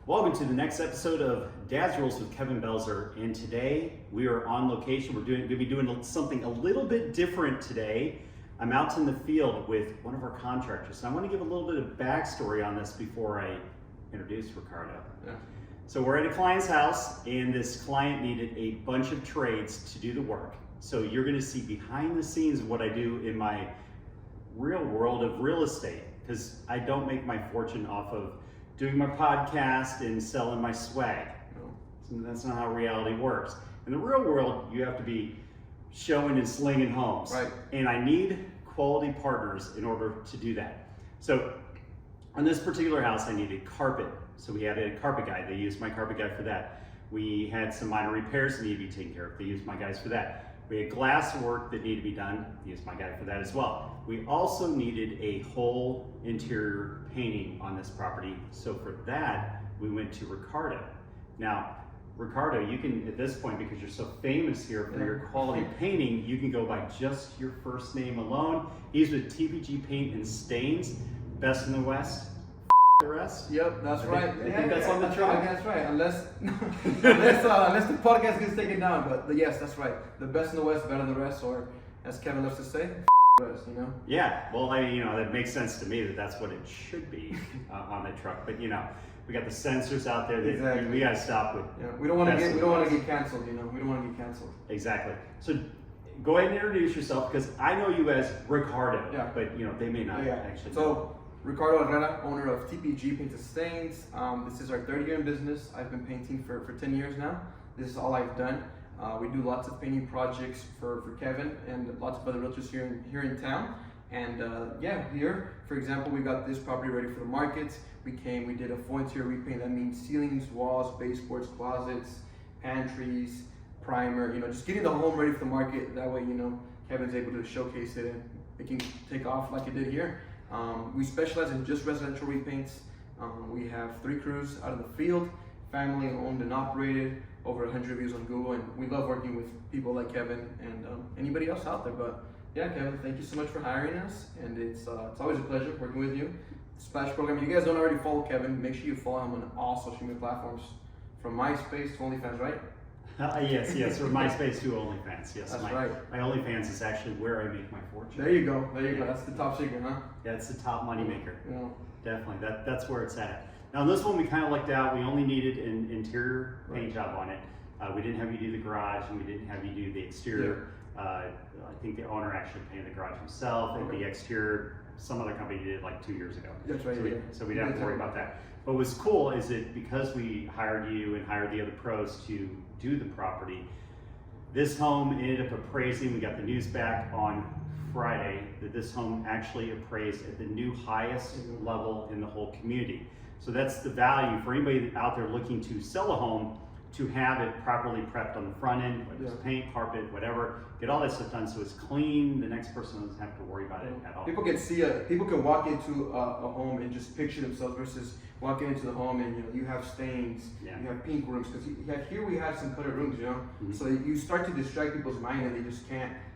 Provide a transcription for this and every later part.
Welcome to the next episode of Dad's Rules with Kevin Belzer, and today we are on location. We're going to be doing something a little bit different today. I'm out in the field with one of our contractors, and I want to give a little bit of backstory on this before I introduce Ricardo. Yeah. So we're at a client's house, and this client needed a bunch of trades to do the work. So you're going to see behind the scenes of what I do in my real world of real estate, because I don't make my fortune off of doing my podcast and selling my swag. So that's not how reality works. In the real world, you have to be showing and slinging homes. Right. And I need quality partners in order to do that. So on this particular house, I needed carpet. So we had a carpet guy. They used my carpet guy for that. We had some minor repairs that needed to be taken care of. They used my guys for that. We had glass work that needed to be done. They used my guy for that as well. We also needed a whole interior painting on this property. So for that, we went to Ricardo. Now, Ricardo, you can, at this point, because you're so famous here for your quality painting, you can go by just your first name alone. He's with TPG Paint and Stains, best in the West. The rest? Yep, that's right. I think that's on the truck. That's right. Unless the podcast gets taken down, but yes, that's right. The best in the West, better than the rest, or as Kevin loves to say, the rest. You know. Yeah. Well, that makes sense to me that that's what it should be on the truck. But we got the sensors out there that exactly. we got to stop with. Yeah, we don't want to get canceled. We don't want to get canceled. Exactly. So go ahead and introduce yourself, because I know you as Ricardo. Yeah. But they may not actually. So. Ricardo Herrera, owner of TPG Paint and Stains. This is our third year in business. I've been painting for 10 years now. This is all I've done. We do lots of painting projects for Kevin and lots of other realtors here in town. And here, for example, we got this property ready for the market. We did a full interior repaint. That means ceilings, walls, baseboards, closets, pantries, primer. Just getting the home ready for the market. That way, Kevin's able to showcase it and it can take off like it did here. We specialize in just residential repaints. We have 3 crews out in the field, family owned and operated, over 100 reviews on Google, and we love working with people like Kevin and anybody else out there. But yeah, Kevin, thank you so much for hiring us, and it's always a pleasure working with you. Splash program. If you guys don't already follow Kevin, make sure you follow him on all social media platforms, from MySpace to OnlyFans, right? Yes, from MySpace to OnlyFans. Yes, that's right. My OnlyFans is actually where I make my fortune. There you go. That's the top secret, huh? Yeah, it's the top money maker. Yeah. Definitely. That's where it's at. Now, on this one, we kind of lucked out. We only needed an interior paint job on it. We didn't have you do the garage, and we didn't have you do the exterior. Yeah. I think the owner actually painted the garage himself, and the exterior, some other company did it like 2 years ago. That's right. So we didn't have to worry about that. But what's cool is that because we hired you and hired the other pros to do the property, this home ended up appraising. We got the news back on Friday that this home actually appraised at the new highest level in the whole community. So that's the value for anybody out there looking to sell a home, to have it properly prepped on the front end, whether it's paint, carpet, whatever, get all that stuff done so it's clean. The next person doesn't have to worry about it at all. People can walk into a home and just picture themselves versus walking into the home and you have stains, you have pink rooms, because here we have some colored rooms, Mm-hmm. So you start to distract people's mind and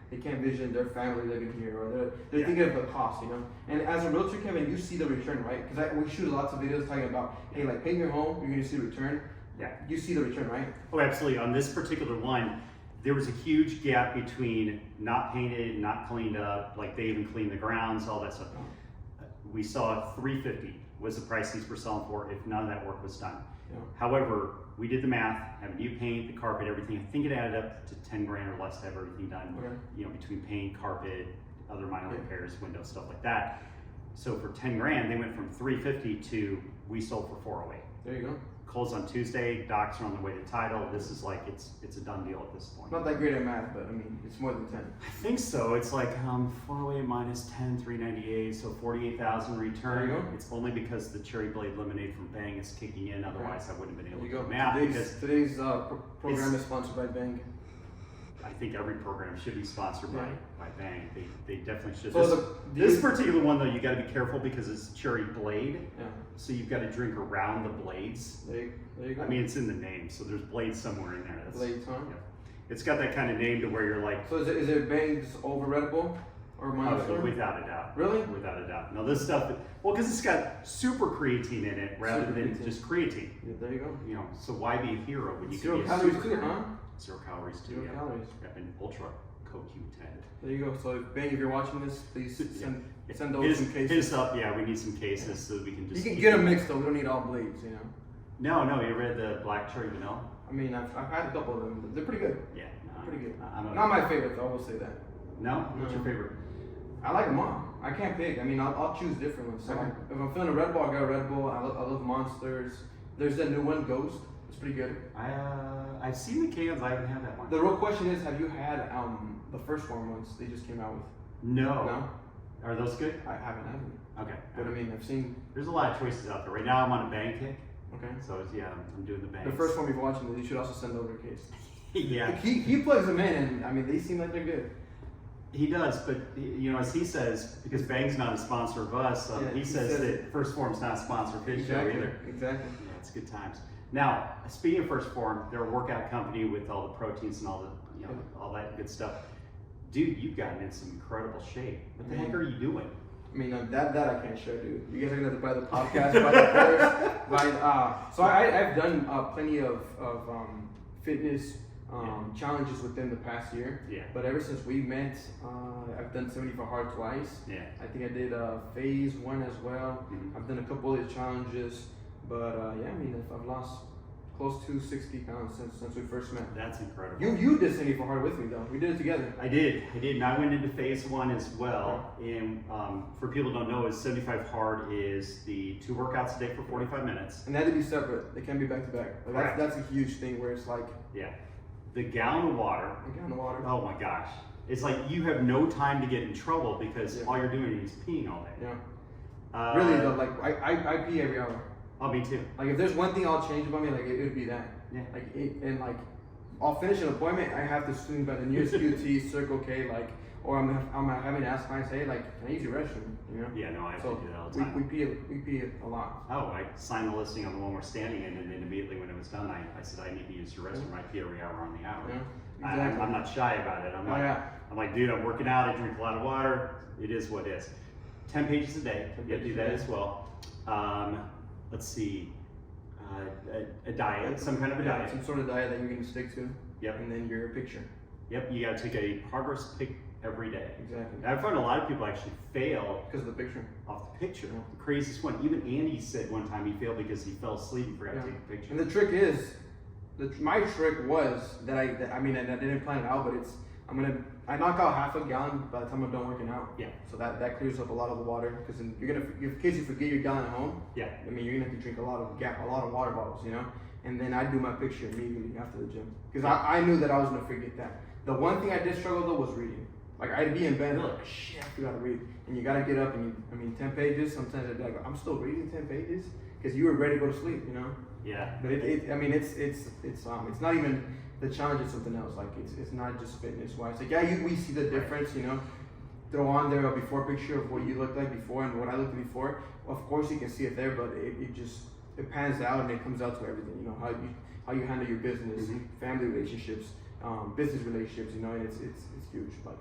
they can't vision their family living here, or they're thinking of the cost, And as a realtor, Kevin, you see the return, right? Because we shoot lots of videos talking about, hey, like paint your home, you're gonna see the return. Yeah. You see the return, right? Oh, absolutely. On this particular one, there was a huge gap between not painted, not cleaned up, like they even cleaned the grounds, all that stuff. We saw $350 was the price these were selling for if none of that work was done. Yeah. However, we did the math, have new paint, the carpet, everything. I think it added up to 10 grand or less to have everything done. Okay. Between paint, carpet, other minor repairs, windows, stuff like that. So for 10 grand, they went from $350 to we sold for $408. There you go. Closed on Tuesday, docs are on the way to title. This is like, it's a done deal at this point. Not that great at math, but I mean, it's more than 10. I think so. It's like 408 minus 10, 398, so 48,000 return. There you go. It's only because the cherry blade lemonade from Bang is kicking in. Otherwise, I wouldn't have been able to do math. Today's program is sponsored by Bang. I think every program should be sponsored by Bang. They definitely should. So this particular one though, you got to be careful because it's cherry blade. Yeah. So you've got to drink around the blades. There you go. I mean, it's in the name, so there's blades somewhere in there. Blades, huh? Yeah. It's got that kind of name to where you're like. So is it Bang's over Red Bull? or Monster? Without a doubt. Really? Without a doubt. No, this stuff, well, because it's got super creatine in it rather Super than creatine. just creatine. Yeah, there you go. You know, so why be a hero when you can 0 be a calories super too, hero? huh? 0 calories too. 0 yeah. calories. And ultra CoQ10. There you go. So, Ben, if you're watching this, please send Hit those us, some hit cases. us up. Yeah, we need some cases so that we can just. You can keep get them it. mixed though. We don't need all blades, you know. No, you read the black cherry vanilla? I mean, I've had a couple of them. They're pretty good. Yeah, no, Pretty good. I'm Not my favorite though. I will say that. No? What's your No. favorite? I like them all. I can't pick. I mean, I'll choose different ones. So Okay. like, if I'm feeling a Red Bull, I got a Red Bull. I love Monsters. There's that new one, Ghost. It's pretty good. I've seen the cans. I haven't had that one. The real question is, have you had the first form ones they just came out with? No. No, Are those good? I haven't had them. Okay. But I mean, I've seen. There's a lot of choices out there. Right now I'm on a bang kick. Okay. So yeah, I'm doing the bangs. The first one you're watching, you should also send over a case. Yeah. He plugs them in, and I mean, they seem like they're good. He does, but you know, as he says, because Bang's not a sponsor of us, Yeah, he says that First Form's not a sponsor of his show either. Exactly. Yeah, it's good times. Now, speaking of First Form, they're a workout company with all the proteins and all the, you know, all that good stuff. Dude, you've gotten in some incredible shape. What the heck are you doing? I mean, that I can't show, dude. You guys are gonna have to buy the podcast, buy the course, so I've done plenty of fitness challenges within the past year. Yeah. But ever since we met, I've done 74 hard twice. Yeah. I think I did phase 1 as well. Mhm. I've done a couple of challenges, but yeah, I mean, I've lost close to 60 pounds since we first met. That's incredible. You did 74 hard with me though. We did it together. I did, and I went into phase 1 as well. And for people who don't know, is 75 hard is the 2 workouts a day for 45 minutes. And that to be separate. They can't be back to back. Like, Correct. that's a huge thing where it's like Yeah. The gallon of water. a gallon of water. Oh my gosh. It's like you have no time to get in trouble because Yeah. all you're doing is peeing all day. Yeah. Really though, like I pee every hour. Oh, me too. Like if there's one thing I'll change about me, like it would be that. Yeah. Like and like I'll finish an appointment, I have to swing by the nearest QT, Circle K, like, or I'm having to ask clients, hey, like, can I use your restroom? You know? Yeah, no, I have So to do that all the time. we pee a lot. Oh, I signed the listing on the one we're standing in, and then immediately when it was done, I said I need to use your restroom. I pee every hour on the hour. Yeah. I'm not shy about it. I'm like, dude, I'm working out. I drink a lot of water. It is what it is. 10 pages a day. You have to do that as well. Let's see. A diet, some kind of a diet. Some sort of diet that you're gonna stick to. Yep. And then your picture. Yep. You got to take a progress pic every day. Exactly. I find a lot of people actually fail Because of the picture. off the picture. Yeah. The craziest one. Even Andy said one time he failed because he fell asleep and forgot to take a picture. And the trick is, my trick was that I didn't plan it out, but I knock out half a gallon by the time I'm done working out. Yeah. So that clears up a lot of the water, because in case you forget your gallon at home, Yeah. I mean, you're gonna have to drink a lot of water bottles, you know. And then I do my picture immediately after the gym, because I knew that I was gonna forget that. The one thing I did struggle though was reading. Like I'd be in bed, like shit, I gotta read, and you gotta get up and 10 pages. Sometimes I'd be like, I'm still reading 10 pages, because you were ready to go to sleep, you know. Yeah. But it's not even the challenge is something else. Like it's not just fitness wise. Like yeah, we see the difference, you know. Throw on there a before picture of what you looked like before and what I looked like before. Of course you can see it there, but it pans out and it comes out to everything. You know how you handle your business, family relationships, business relationships. You know, and it's huge. Like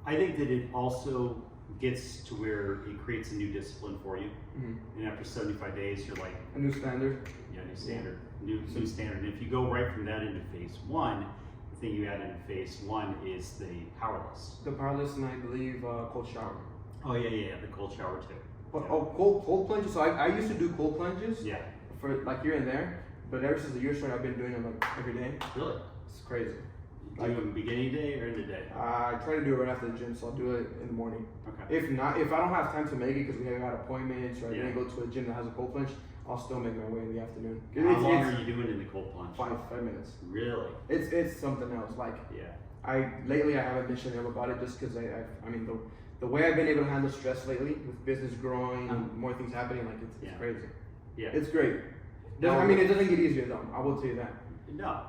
I think that it also gets to where it creates a new discipline for you. And after 75 days, you're like, a new standard. yeah, new standard, new standard. And if you go right from that into phase 1, the thing you add into phase 1 is the powerless. The powerless, and I believe cold shower. Oh yeah, the cold shower too. But, Yeah. oh, cold plunges. So I used to do cold plunges. Yeah. For like here and there, but ever since the year started, I've been doing them like every day. Really? It's crazy. Do them beginning day or end of day? I try to do it right after the gym, so I'll do it in the morning. Okay. If not, if I don't have time to make it because we have got appointments or I Yeah. didn't go to a gym that has a cold plunge, I'll still make my way in the afternoon. How long are you doing in the cold plunge? 5 minutes. Really? It's something else. Like Yeah. lately I haven't been shutting up about it just because I mean the way I've been able to handle stress lately with business growing and more things happening, like it's crazy. Yeah. It's great. I mean, it doesn't get easier though. I will tell you that. No.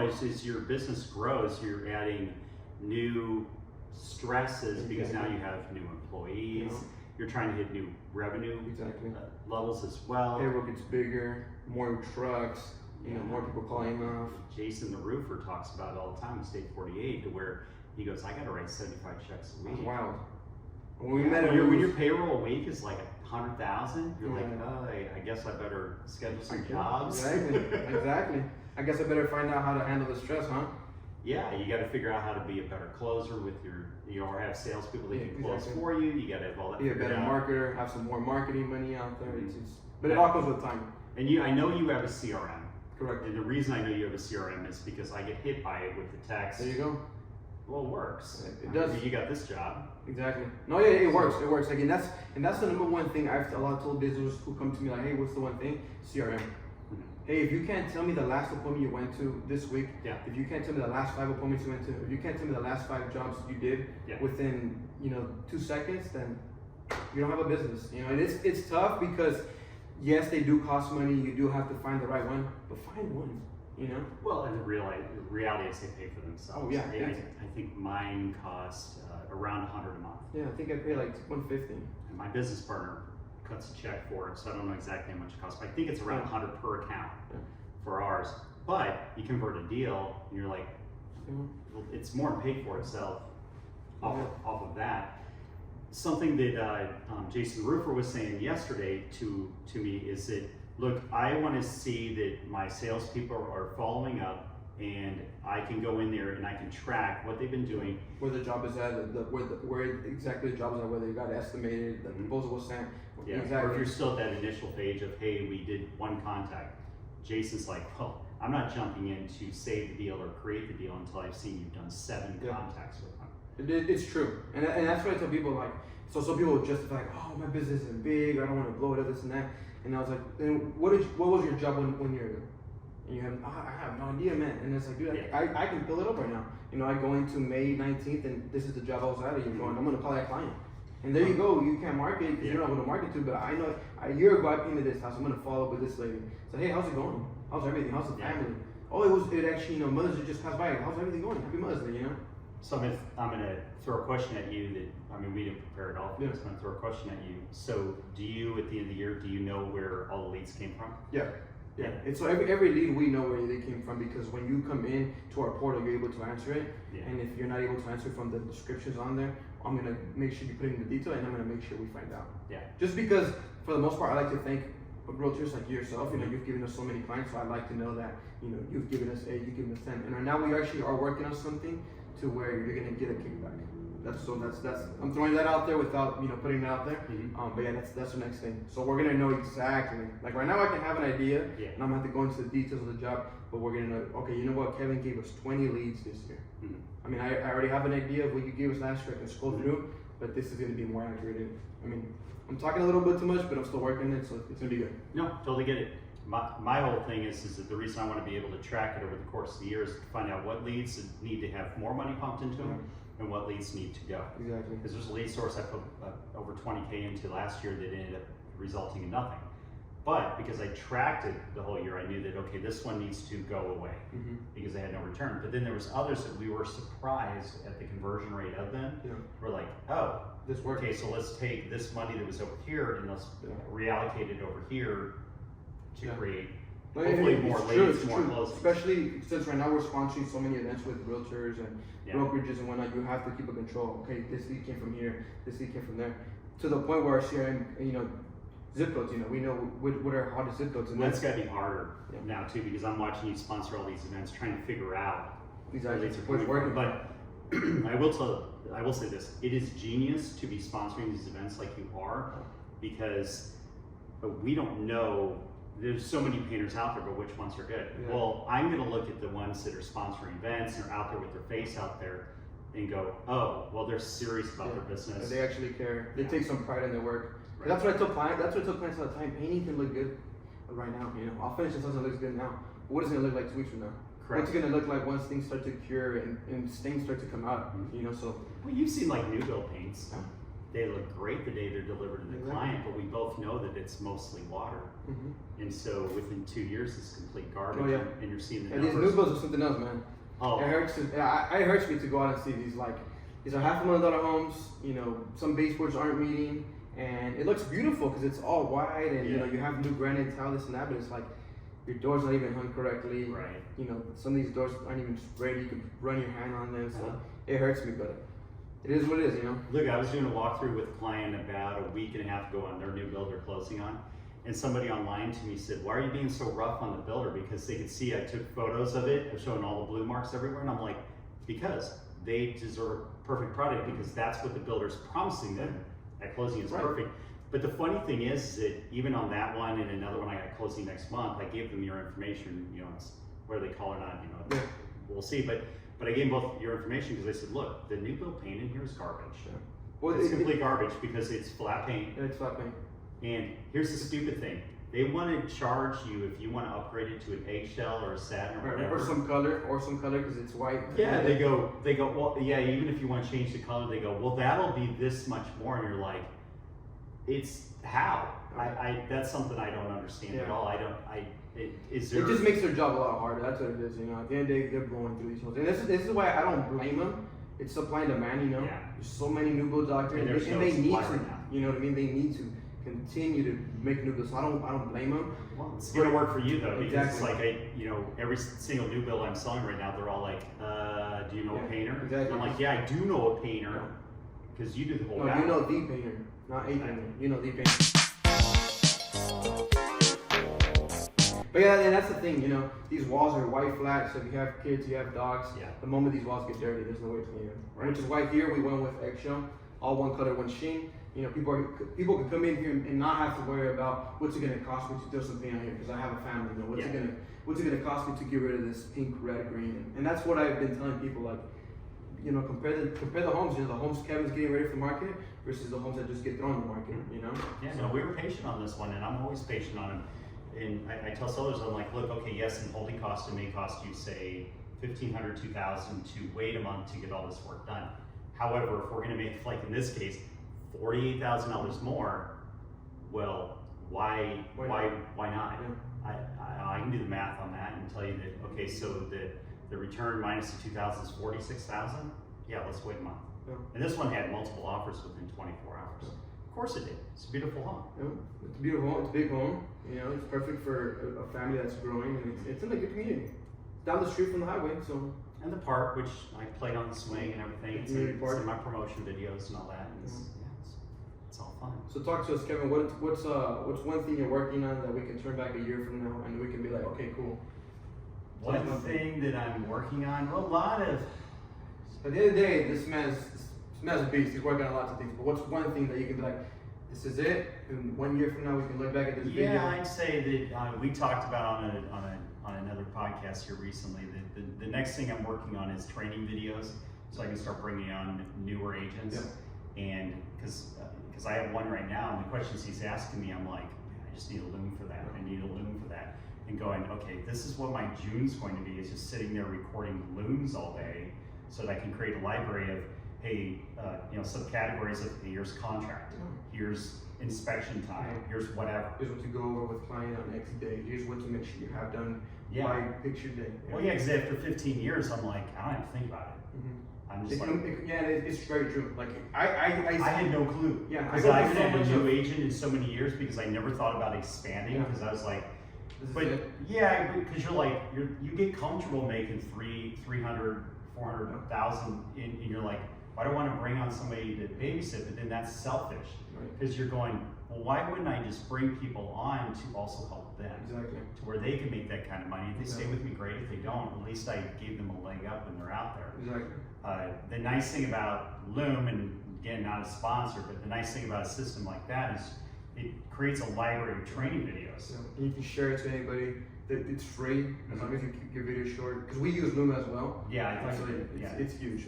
It's as your business grows, you're adding new stresses because now you have new employees. Yeah. You're trying to hit new revenue levels as well. Payroll gets bigger, more trucks, more people calling off. Jason the roofer talks about it all the time in State 48, to where he goes, I got to write 75 checks a week. That's wild. When we met, when your payroll a week is like 100,000, you're like, Yeah. oh, I guess I better schedule some jobs. Exactly, exactly. I guess I better find out how to handle the stress, huh? Yeah, you got to figure out how to be a better closer with or have salespeople that can close exactly. for you. You got to have all that. Be a figured better out. marketer, have some more marketing money out there. Mhm. But it all comes with time. And I know you have a CRM. Correct. And the reason I know you have a CRM is because I get hit by it with the text. There you go. Well, it works. It does. You got this job. Exactly. No, yeah, it works. It works. Like, and that's the number one thing I've a lot of told businesses who come to me like, hey, what's the one thing? CRM. Hey, if you can't tell me the last appointment you went to this week, Yeah. if you can't tell me the last 5 appointments you went to, if you can't tell me the last 5 jobs you did Yeah. within 2 seconds, then you don't have a business. And it's tough because yes, they do cost money. You do have to find the right one, but find one. Well, and the reality is they pay for themselves. Oh, yeah. I think mine cost around $100 a month. Yeah, I think I pay like $150. And my business partner cuts a check for it, so I don't know exactly how much it costs, but I think it's around $100 per account for ours. But you convert a deal, and you're like, well, it's more than paid for itself off of that. Something that Jason Roofer was saying yesterday to me is that, look, I want to see that my salespeople are following up, and I can go in there and I can track what they've been doing. Where the job is at, where exactly the job is at, whether you got estimated, the proposal was sent. Yeah. Exactly. Or if you're still at that initial phase of, hey, we did one contact. Jason's like, well, I'm not jumping in to save the deal or create the deal until I've seen you've done 7 contacts with them. It's true, and that's what I tell people. Like, so some people justify, like, oh, my business isn't big, I don't want to blow it up, this and that. And I was like, then what was your job when you're? And you have, I have no idea, man. And it's like, dude, I can fill it up right now. I go into May 19th, and this is the job I was at. And you're going, I'm gonna call that client. And there you go. You can't market because you're not going to market to. But I know a year ago I painted this house. I'm gonna follow up with this lady. So hey, how's it going? How's everything? How's the family? Oh, it actually, Mother's Day just passed by. How's everything going? Happy Mother's Day, So I'm gonna throw a question at you that, we didn't prepare it all for this. I'm gonna throw a question at you. So do you, at the end of the year, do you know where all the leads came from? Yeah. And so every lead we know where they came from, because when you come in to our portal, you're able to answer it. Yeah. And if you're not able to answer from the descriptions on there, I'm gonna make sure you put in the detail, and I'm gonna make sure we find out. Yeah. Just because, for the most part, I like to thank realtors like yourself. You've given us so many clients, so I'd like to know that you've given us 8, you've given us 10, and right now we actually are working on something to where you're gonna get a kickback. That's I'm throwing that out there without putting it out there. But yeah, that's the next thing. So we're gonna know exactly. Like right now, I can have an idea, and I'm gonna have to go into the details of the job. But we're gonna know. Okay, you know what? Kevin gave us 20 leads this year. I mean, I already have an idea of what you gave us last year. I can scroll through, but this is gonna be more accurate. I'm talking a little bit too much, but I'm still working it, so it's gonna be good. No, totally get it. My whole thing is that the reason I want to be able to track it over the course of the year is to find out what leads need to have more money pumped into them and what leads need to go. Exactly. Because there's a lead source I put over 20K into last year that ended up resulting in nothing. But because I tracked it the whole year, I knew that, okay, this one needs to go away because they had no return. But then there was others that we were surprised at the conversion rate of them. We're like, oh, this works. Okay, so let's take this money that was over here and let's reallocate it over here to create hopefully more leads, more closings. Especially since right now we're sponsoring so many events with realtors and brokerages and whatnot. You have to keep a control. Okay, this lead came from here, this lead came from there, to the point where our CRM, zip codes. We know what are hottest zip codes. And that's got to be harder now too, because I'm watching you sponsor all these events, trying to figure out exactly what's working. But I will say this: it is genius to be sponsoring these events like you are, because we don't know. There's so many painters out there, but which ones are good? Well, I'm going to look at the ones that are sponsoring events and are out there with their face out there and go, oh, well, they're serious about their business. They actually care. They take some pride in their work. Right. That's what I tell clients all the time. Painting can look good right now. I'll finish this as it looks good now. But what is it going to look like 2 weeks from now? Correct. What's it going to look like once things start to cure and stains start to come out? So. Well, you've seen like new build paints. They look great the day they're delivered to the client, but we both know that it's mostly water. And so within 2 years, it's complete garbage. And you're seeing the numbers. These new builds are something else, man. It hurts me to go out and see these are $500,000 homes. Some baseboards aren't meeting, and it looks beautiful because it's all white, and you have new granite tile, this and that, but it's like your door's not even hung correctly. Right. Some of these doors aren't even sprayed. You can run your hand on them, so it hurts me, but It is what it is, you know? Look, I was doing a walkthrough with a client about a week and a half ago on their new build they're closing on. And somebody online to me said, why are you being so rough on the builder? Because they could see I took photos of it, showing all the blue marks everywhere. And I'm like, because they deserve a perfect product, because that's what the builder's promising them at closing is perfect. But the funny thing is that even on that one and another one I got closing next month, I gave them your information, you know, it's whether they call or not, you know, we'll see. But I gave them both your information because I said, look, the new build paint in here is garbage. Well, it's complete garbage because it's flat paint. Yeah, it's flat paint. And here's the stupid thing. They want to charge you if you want to upgrade it to an eggshell or a satin or whatever. Or some color because it's white. Yeah, they go, well, yeah, even if you want to change the color, they go, well, that'll be this much more. And you're like, it's how? That's something I don't understand at all. It just makes their job a lot harder. That's what it is, you know. At the end of the day, they're blowing through these homes. And this is why I don't blame them. It's supply and demand, you know. Yeah. There's so many new builds out there, and they need to, right now. You know what I mean? They need to continue to make new builds. So I don't blame them. Well, it's gonna work for you though, because exactly. it's like you know, every single new build I'm selling right now, they're all like, do you know a painter? Exactly. I'm like, yeah, I do know a painter, because you do the whole. No, you know the painter, not a painter. You know the painter. But yeah, and that's the thing, you know, these walls are white flat, so if you have kids, you have dogs, the moment these walls get dirty, there's no way to clean them. Right. Which is why here we went with eggshell, all one color, one sheen. You know, people can come in here and not have to worry about what's it gonna cost me to throw some paint on here, because I have a family, you know, what's it gonna cost me to get rid of this pink, red, green, and that's what I've been telling people, like, you know, compare the homes, you know, the homes Kevin's getting ready for the market versus the homes that just get thrown in the market, you know? Yeah, no, we were patient on this one, and I'm always patient on them. And I tell sellers, I'm like, look, okay, yes, in holding cost, it may cost you, say, $1,500, $2,000 to wait a month to get all this work done. However, if we're gonna make, like in this case, $48,000 more, well, why not? Yeah. I can do the math on that and tell you that, okay, so the return minus the 2,000 is 46,000. Yeah, let's wait a month. Yeah. And this one had multiple offers within 24 hours. Yeah. Of course it did. It's a beautiful home. Yeah, it's a beautiful home. It's a big home. You know, it's perfect for a family that's growing, and it's in a good community. It's down the street from the highway, so. And the park, which I played on the swing and everything. It's in my promotion videos and all that. And it's all fun. So talk to us, Kevin. What's one thing you're working on that we can turn back a year from now and we can be like, okay, cool. One thing that I'm working on, well, a lot of. At the end of the day, this man's a beast. He's working on lots of things. But what's one thing that you can be like, this is it, and 1 year from now we can look back at this video? Yeah, I'd say that we talked about on another podcast here recently that the next thing I'm working on is training videos, so I can start bringing on newer agents. Yeah. And because I have one right now, and the questions he's asking me, I'm like, I just need a loom for that. I need a loom for that. And going, okay, this is what my June's going to be, is just sitting there recording looms all day, so that I can create a library of, hey, you know, subcategories of here's contract, here's inspection time, here's whatever. Here's what to go over with client on X day. Here's what to make sure you have done by picture day. Yeah. Well, yeah, because after 15 years, I'm like, I don't have to think about it. Mm-hmm. I'm just it's very true. Like I had no clue. Yeah, because I haven't had a new agent in so many years because I never thought about expanding because I was like, because you're like you get comfortable making 300, 400,000, and you're like, why do I want to bring on somebody to babysit? But then that's selfish because you're going, well, why wouldn't I just bring people on to also help them? Exactly. To where they can make that kind of money. If they stay with me, great. If they don't, at least I gave them a leg up when they're out there. Exactly. The nice thing about Loom, and again, not a sponsor, but the nice thing about a system like that is it creates a library of training videos. Yeah. You can share it to anybody. It's free as long as you keep your video short. Because we use Loom as well. Yeah, it's huge.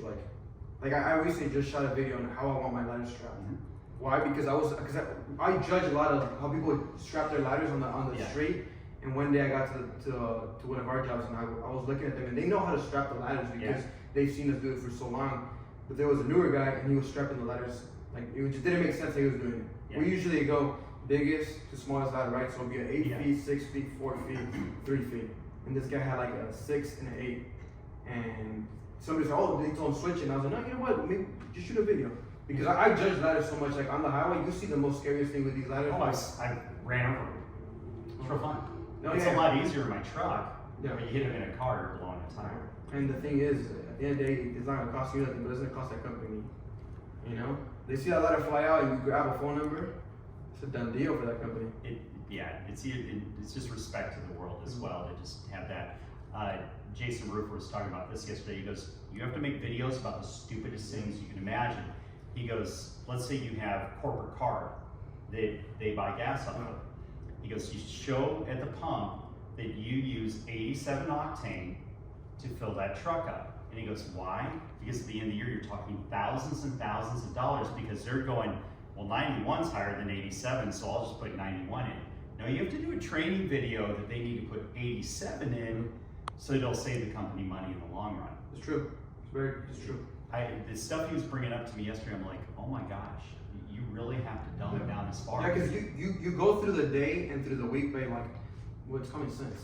Like I recently just shot a video on how I want my ladders strapped. Mm-hmm. Why? Because I judge a lot of how people strap their ladders on the street. And one day I got to one of our jobs and I was looking at them and they know how to strap the ladders because they've seen us do it for so long. But there was a newer guy and he was strapping the ladders, like it just didn't make sense that he was doing it. Yeah. We usually go biggest to smallest ladder, right? So it'll be an 8 feet, 6 feet, 4 feet, 3 feet. And this guy had like a 6 and an 8. And somebody said, oh, they told him switch it. And I was like, no, you know what? Maybe just shoot a video. Because I judge ladders so much. Like on the highway, you see the most scariest thing with these ladders. Oh, I ran over them. It's real fun. No, it's a lot easier in my truck. Yeah. But you hit them in a car, you're blowing a tire. And the thing is, at the end of the day, it's not going to cost you nothing, but it's going to cost that company You know, they see that letter fly out, and you grab a phone number. It's a done deal for that company. It's just respect to the world as well to just have that. Jason Roofer was talking about this yesterday. He goes, you have to make videos about the stupidest things you can imagine. He goes, let's say you have corporate card that they buy gas off of. He goes, you show at the pump that you use 87 octane to fill that truck up. And he goes, why? Because at the end of the year, you're talking thousands and thousands of dollars because they're going, well, 91's higher than 87, so I'll just put 91 in. No, you have to do a training video that they need to put 87 in so it'll save the company money in the long run. It's true. It's true. The stuff he was bringing up to me yesterday, I'm like, oh my gosh, you really have to dumb it down as far. Yeah, because you go through the day and through the week, but like, well, it's common sense.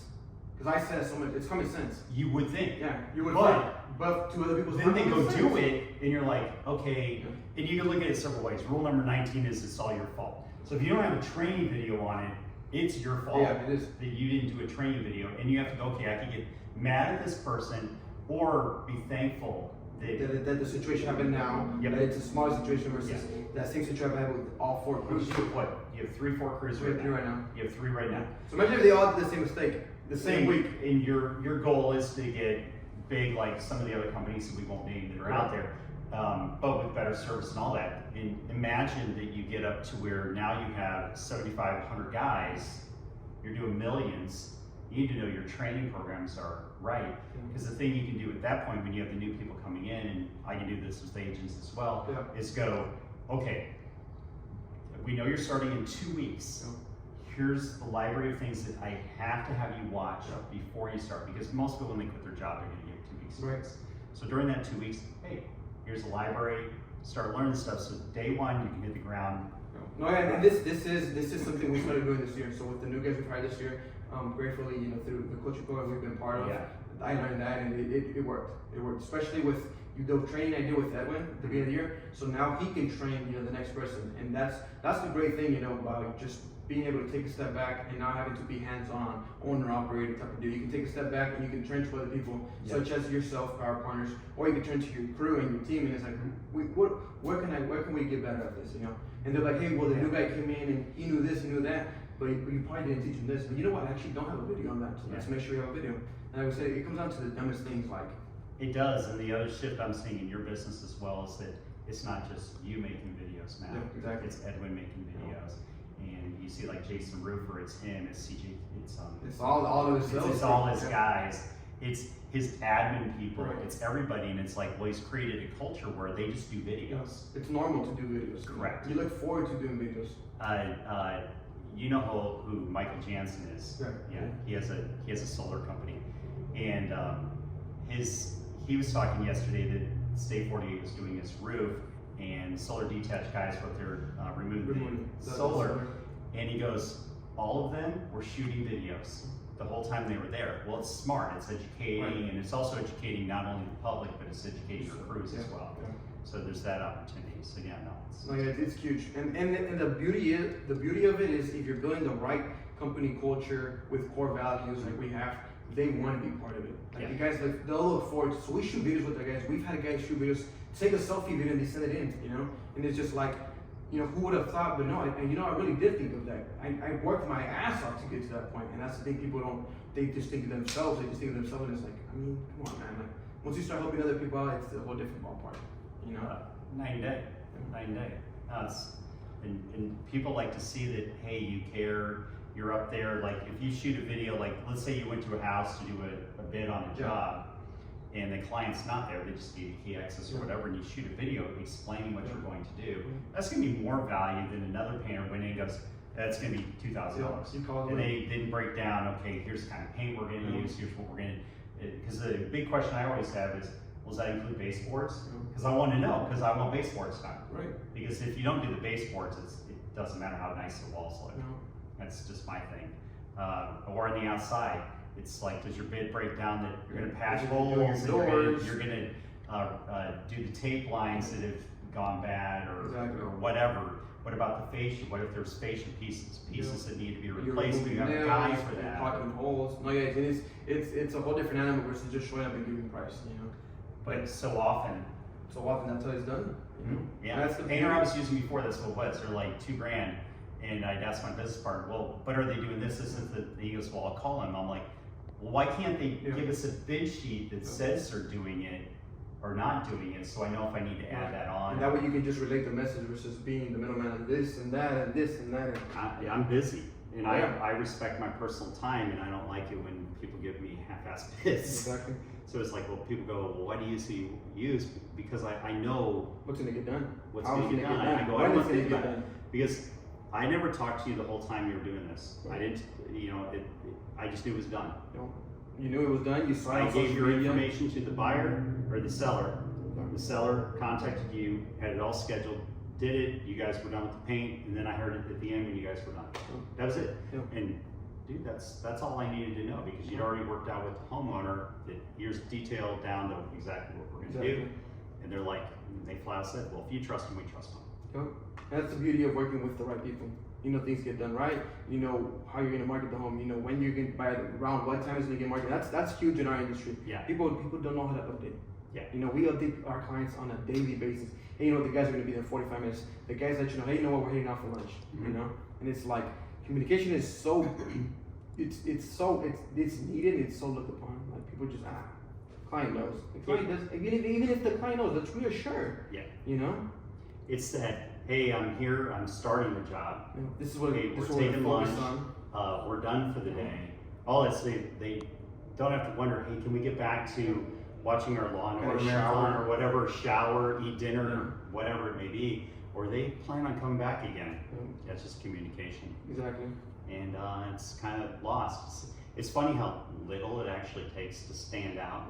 Because I said so much, it's common sense. You would think. Yeah, you would but, think. But to other people's then they go do it, and you're like, okay, and you can look at it several ways. Rule number 19 is it's all your fault. So if you don't have a training video on it, it's your fault it is. that you didn't do a training video, and you have to go, okay, I can get mad at this person or be thankful that the situation happened now. Yep. That it's a smaller situation versus that same situation I had with all 4 crews. You have what? You have 3-4 crews right now. You have 3 right now. So imagine if they all did the same mistake the same week. And your goal is to get big like some of the other companies that we won't name that are out there, but with better service and all that. And imagine that you get up to where now you have 7,500 guys, you're doing millions. You need to know your training programs are right. Because the thing you can do at that point when you have the new people coming in, and I can do this with agents as well, is go, okay, we know you're starting in 2 weeks. Here's the library of things that I have to have you watch before you start. Because most people, when they quit their job, they're going to give 2 weeks grace. So during that 2 weeks, hey, here's the library, start learning stuff. So day 1, you can hit the ground. No, and this is something we started doing this year. So with the new guys we've hired this year, gratefully, through the coaching program we've been part of, I learned that, and it worked. It worked, especially with the training I did with Edwin at the beginning of the year. So now he can train, the next person, and that's the great thing, about just being able to take a step back and not having to be hands-on, owner-operator type of deal. You can take a step back and you can turn to other people, such as yourself, our partners, or you can turn to your crew and your team, and it's like, where can we get better at this, And they're like, hey, well, the new guy came in and he knew this, he knew that, but you probably didn't teach him this. But you know what? I actually don't have a video on that, so let's make sure we have a video. And I would say it comes down to the dumbest things, like. It does, and the other shift I'm seeing in your business as well is that it's not just you making videos now. Yeah, exactly. It's Edwin making videos. And you see like Jason Roofer, it's him, it's CJ, it's all of his it's all his guys, it's his admin people, Right. it's everybody, and it's like, well, he's created a culture where they just do videos. It's normal to do videos. Correct. You look forward to doing videos. You know who Michael Jansen is? Yeah. He has a solar company, and he was talking yesterday that State 48 was doing his roof, and solar detached guys were up there removing the solar, and he goes, all of them were shooting videos the whole time they were there. Well, it's smart, it's educating, and it's also educating not only the public, but it's educating your crews as well. Yeah. So there's that opportunity. So yeah, no, It's huge, and the beauty of it is if you're building the right company culture with core values like we have, they want to be part of it. Like the guys, like they'll look forward to. So we shoot videos with the guys. We've had guys shoot videos, take a selfie video, and they send it in. And it's just like, who would have thought? But no, I really did think of that. I worked my ass off to get to that point, and that's the thing. People don't. They just think of themselves. They just think of themselves, and it's like, come on, man. Like once you start helping other people out, it's a whole different ballpark. Night and day. And people like to see that, hey, you care, you're up there. Like if you shoot a video, like let's say you went to a house to do a bid on a job, and the client's not there, they just gave you key access or whatever, and you shoot a video explaining what you're going to do, that's going to be more value than another painter when he goes, that's going to be $2,000. And they didn't break down, okay, here's the kind of paint we're going to use, here's what we're going to, because the big question I always have is, does that include baseboards? Because I want to know, because I want baseboards done. Right. Because if you don't do the baseboards, it doesn't matter how nice the walls look. That's just my thing. Or on the outside, it's like, does your bid break down that you're going to patch holes, and you're going to do the tape lines that have gone bad or whatever. What about the fascia? What if there's fascia pieces that need to be replaced? We have a guy for that. Pocket holes. It's a whole different animal versus just showing up and giving price. But so often, so often until it's done. You know? Yeah, That's the the painter beauty. I was using before, that's what it was, they're like $2,000. And I'd ask my business partner, well, but are they doing this? He goes, well, I'll call him. I'm like, well, why can't they give us a bid sheet that says they're doing it or not doing it, so I know if I need to add that on? And that way you can just relate the message versus being the middleman of this and that and this and that. I'm busy, and I respect my personal time, and I don't like it when people give me half-assed bids. Exactly. So it's like, well, people go, well, why do you use? Because I know What's gonna get done? what's How's going to it get gonna done. get I go, I When don't is it think gonna about get it. done? Because I never talked to you the whole time you were doing this. I didn't, I just knew it was done. You knew it was done. You saw it I on gave social your media. information to the buyer or the seller. The seller contacted you, had it all scheduled, did it, you guys were done with the paint, and then I heard it at the end when you guys were done. That was it. Yeah. And dude, that's all I needed to know, because you'd already worked out with the homeowner that here's detailed down to exactly what we're gonna do. And they're like, they flat out said, well, if you trust them, we trust them. Yep. And that's the beauty of working with the right people. You know things get done right. You know how you're gonna market the home. You know when you're gonna buy it, around what time it's gonna get marketed. That's huge in our industry. Yeah. People don't know how to update. Yeah. You know, we update our clients on a daily basis. Hey, you know the guys are gonna be there 45 minutes. The guys let you know, hey, you know what, we're heading out for lunch. You know, and it's like communication is so it's needed. It's so looked upon. Like people just client knows. The client does. Even if the client knows, let's reassure. Yeah. You know. It's that, hey, I'm here, I'm starting the job. You know, this is what Hey, this is we're what taking we're lunch. focused on. We're done for the day. All that, they don't have to wonder, hey, can we get back to watching our Law and Order marathon or whatever, shower, eat dinner, whatever it may be, or they plan on coming back again. That's just communication. Exactly. And it's kind of lost. It's funny how little it actually takes to stand out.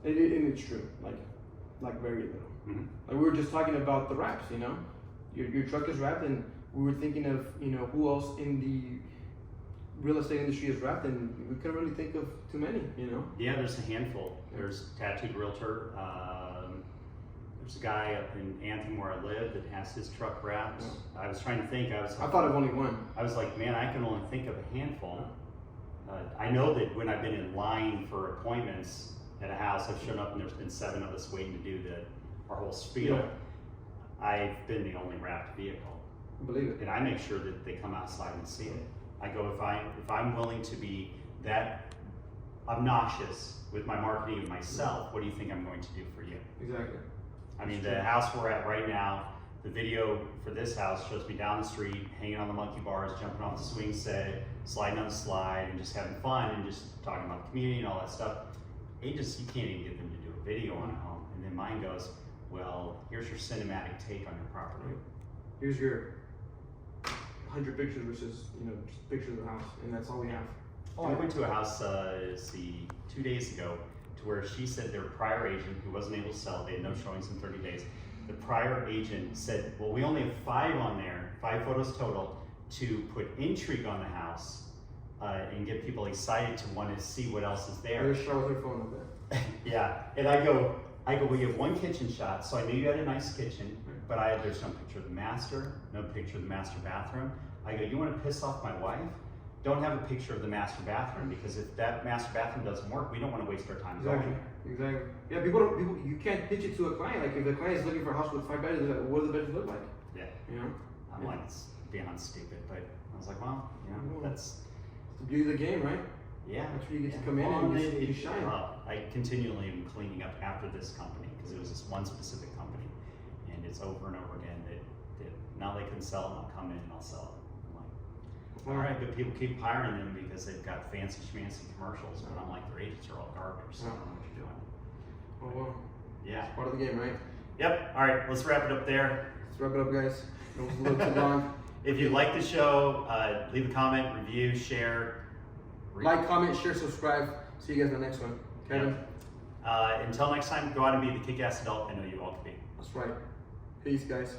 And it's true, like very little. Mm-hmm. Like we were just talking about the wraps, you know, your truck is wrapped, and we were thinking of, you know, who else in the real estate industry is wrapped, and we couldn't really think of too many, you know. Yeah, there's a handful. There's Tattooed Realtor. There's a guy up in Anthem where I live that has his truck wrapped. I was trying to think. I thought of only one. I was like, man, I can only think of a handful. I know that when I've been in line for appointments at a house, I've shown up and there's been 7 of us waiting to do our whole spiel. Yeah. I've been the only wrapped vehicle. Believe it. And I make sure that they come outside and see it. I go, if I'm willing to be that obnoxious with my marketing of myself, what do you think I'm going to do for you? Exactly. I mean, the house we're at right now, the video for this house shows me down the street, hanging on the monkey bars, jumping off the swing set, sliding on the slide, and just having fun, and just talking about the community and all that stuff. You can't even get them to do a video on a home. And then mine goes, well, here's your cinematic take on your property. Here's your 100 pictures versus, you know, just pictures of the house, and that's all we have. Oh, I went to a house, 2 days ago, to where she said their prior agent, who wasn't able to sell, they had no showings in 30 days. The prior agent said, well, we only have 5 on there, 5 photos total, to put intrigue on the house and get people excited to want to see what else is there. There's Cheryl with her phone up there. Yeah, and I go, well, you have 1 kitchen shot, so I knew you had a nice kitchen, but there's no picture of the master, no picture of the master bathroom. I go, you want to piss off my wife? Don't have a picture of the master bathroom, because if that master bathroom doesn't work, we don't want to waste our time going there. Exactly. Yeah, people, you can't pitch it to a client. Like if the client is looking for a house with 5 bedrooms, like, what do the bedrooms look like? Yeah. You know? I'm like, it's beyond stupid, but I was like, well, you know, that's the beauty of the game, right? Yeah. That's where you get to come in and you shine. I continually am cleaning up after this company, because it was this one specific company, and it's over and over again that now they can sell it, I'll come in and I'll sell it. I'm like, all right, but people keep hiring them because they've got fancy schmancy commercials, but I'm like, their agents are all garbage, so I don't know what you're doing. Oh well. Yeah. It's part of the game, right? Yep. All right, let's wrap it up there. Let's wrap it up, guys. It was a little too long. If you like the show, leave a comment, review, share. Like, comment, share, subscribe. See you guys in the next one. Kevin? Until next time, go out and be the kick-ass adult I know you all can be. That's right. Peace, guys.